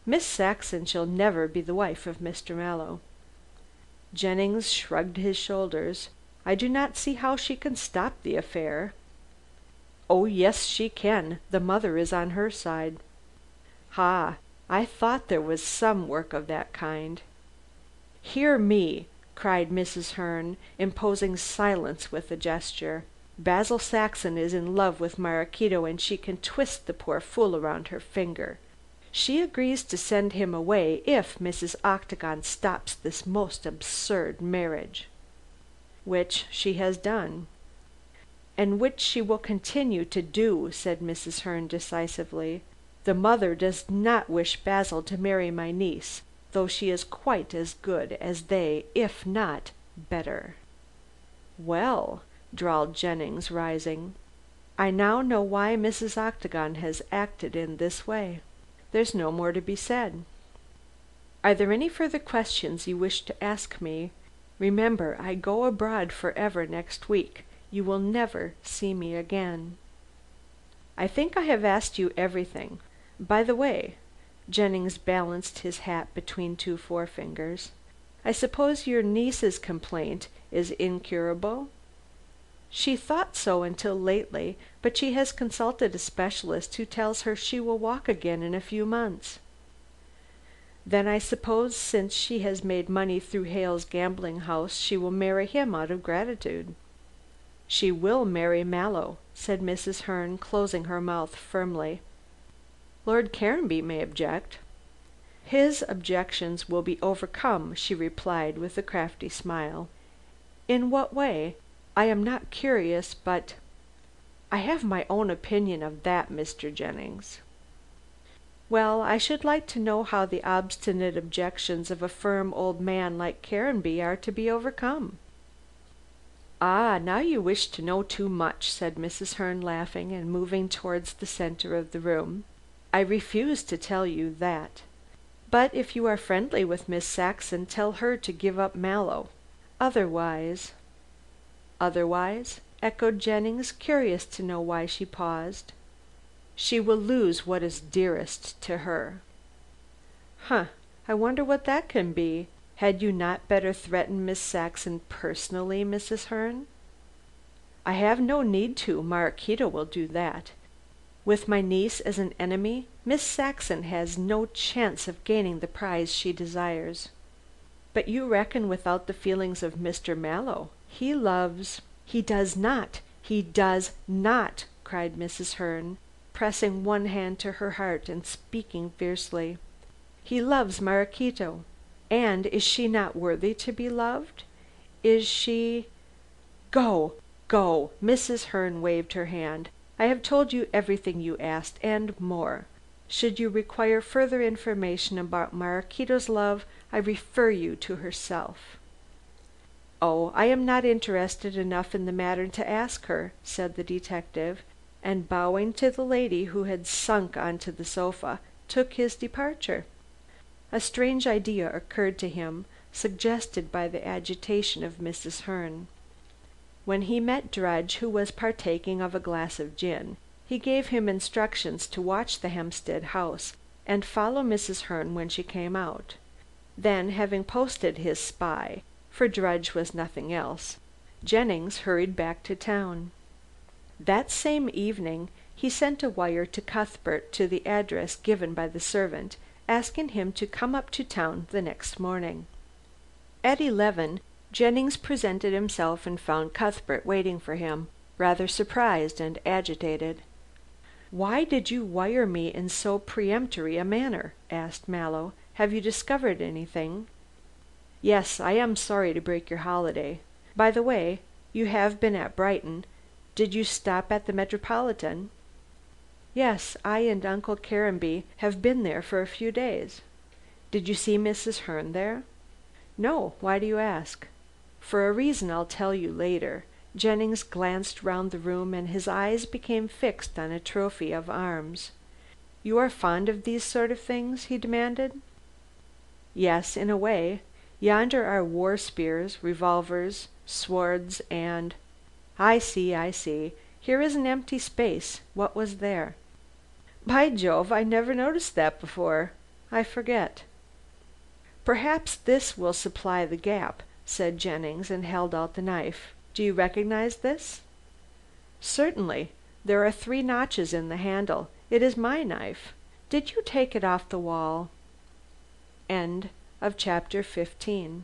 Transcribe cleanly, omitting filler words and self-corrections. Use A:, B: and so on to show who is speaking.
A: Miss Saxon shall never be the wife of Mr. Mallow." Jennings shrugged his shoulders. "I do not see how she can stop the affair." "Oh, yes, she can. The mother is on her side." "Ha! I thought there was some work of that kind." "Hear me!" cried Mrs. Herne, imposing silence with a gesture. "Basil Saxon is in love with Maraquito, and she can twist the poor fool around her finger. She agrees to send him away if Mrs. Octagon stops this most absurd marriage." "Which she has done." "And which she will continue to do," said Mrs. Herne decisively. "The mother does not wish Basil to marry my niece, though she is quite as good as they, if not better." "Well," drawled Jennings, rising, "I now know why Mrs. Octagon has acted in this way. There's no more to be said. Are there any further questions you wish to ask me? Remember, I go abroad forever next week. You will never see me again." "I think I have asked you everything. By the way," Jennings balanced his hat between two forefingers, "I suppose your niece's complaint is incurable?" "She thought so until lately, but she has consulted a specialist who tells her she will walk again in a few months." "Then I suppose since she has made money through Hale's gambling house, she will marry him out of gratitude." "She will marry Mallow," said Mrs. Herne, closing her mouth firmly. "Lord Caranby may object." "His objections will be overcome," she replied with a crafty smile. "In what way? I am not curious, but I have my own opinion of that, Mr. Jennings." "Well, I should like to know how the obstinate objections of a firm old man like Caranby are to be overcome." "Ah, now you wish to know too much," said Mrs. Herne, laughing, and moving towards the centre of the room. "I refuse to tell you that. But if you are friendly with Miss Saxon, tell her to give up Mallow. Otherwise " "Otherwise?" echoed Jennings, curious to know why she paused. "She will lose what is dearest to her." "Humph! I wonder what that can be. Had you not better threaten Miss Saxon personally, Mrs. Herne?" "I have no need to. Maraquito will do that. With my niece as an enemy, Miss Saxon has no chance of gaining the prize she desires." "But you reckon without the feelings of Mr. Mallow. He loves " "He does not! He does not!" cried Mrs. Herne, pressing one hand to her heart and speaking fiercely. "He loves Maraquito. And is she not worthy to be loved? Is she " "Go! Go!" Mrs. Herne waved her hand. "I have told you everything you asked, and more. Should you require further information about Maraquito's love, I refer you to herself." "Oh, I am not interested enough in the matter to ask her," said the detective, and bowing to the lady who had sunk on to the sofa, took his departure. A strange idea occurred to him, suggested by the agitation of Mrs. Herne. When he met Drudge, who was partaking of a glass of gin, he gave him instructions to watch the Hampstead house, and follow Mrs. Herne when she came out. Then, having posted his spy, for Drudge was nothing else, Jennings hurried back to town. That same evening he sent a wire to Cuthbert to the address given by the servant, asking him to come up to town the next morning. At 11 Jennings presented himself and found Cuthbert waiting for him, rather surprised and agitated. "Why did you wire me in so peremptory a manner?" asked Mallow. "Have you discovered anything?" "Yes, I am sorry to break your holiday. By the way, you have been at Brighton. Did you stop at the Metropolitan?" "Yes, I and Uncle Caranby have been there for a few days." "Did you see Mrs. Herne there?" "No. Why do you ask?" "For a reason I'll tell you later." Jennings glanced round the room, and his eyes became fixed on a trophy of arms. "You are fond of these sort of things?" he demanded. "Yes, in a way. Yonder are war spears, revolvers, swords, and I see. Here is an empty space. What was there?" "By Jove, I never noticed that before. I forget." "Perhaps this will supply the gap," said Jennings, and held out the knife. "Do you recognize this?" "Certainly. There are three notches in the handle. It is my knife. Did you take it off the wall?" CHAPTER XVI.